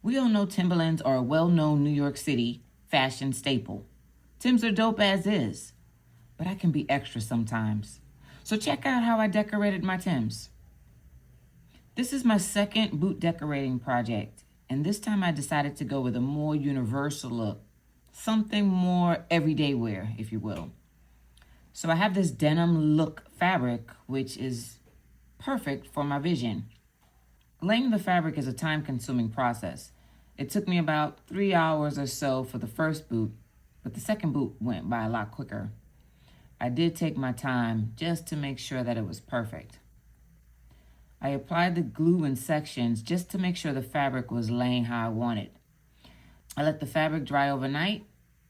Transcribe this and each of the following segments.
We all know Timberlands are a well-known New York City fashion staple. Timbs are dope as is, but I can be extra sometimes. So check out how I decorated my Timbs. This is my second boot decorating project, and this time I decided to go with a more universal look, something more everyday wear, if you will. So I have this denim look fabric, which is perfect for my vision. Laying the fabric is a time-consuming process. It took me about 3 hours or so for the first boot, but the second boot went by a lot quicker. I did take my time just to make sure that it was perfect. I applied the glue in sections just to make sure the fabric was laying how I wanted. I let the fabric dry overnight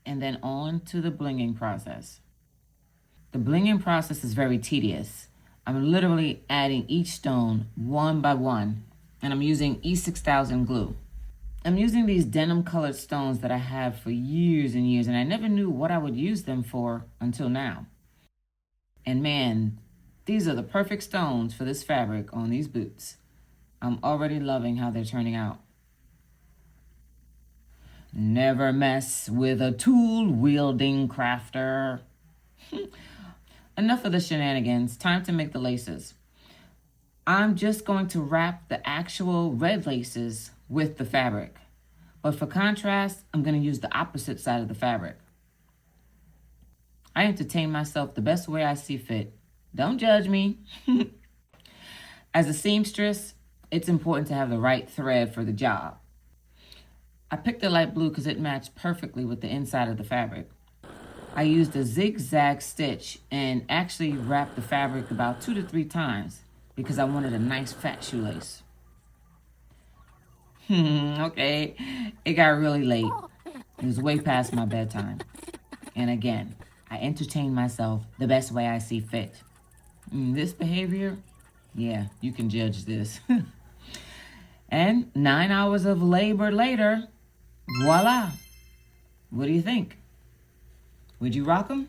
and then on to the blinging process. The blinging process is very tedious. I'm literally adding each stone one by one, and I'm using E6000 glue. I'm using these denim colored stones that I have for years and years, and I never knew what I would use them for until now. And man, these are the perfect stones for this fabric on these boots. I'm already loving how they're turning out. Never mess with a tool-wielding crafter. Enough of the shenanigans. Time to make the laces. I'm just going to wrap the actual red laces with the fabric. But for contrast, I'm going to use the opposite side of the fabric. I entertain myself the best way I see fit. Don't judge me. As a seamstress, it's important to have the right thread for the job. I picked the light blue because it matched perfectly with the inside of the fabric. I used a zigzag stitch and actually wrapped the fabric about 2 to 3 times because I wanted a nice fat shoelace. Okay, it got really late. It was way past my bedtime. And again, I entertain myself the best way I see fit. This behavior, yeah, you can judge this. And 9 hours of labor later, voila. What do you think? Would you rock them?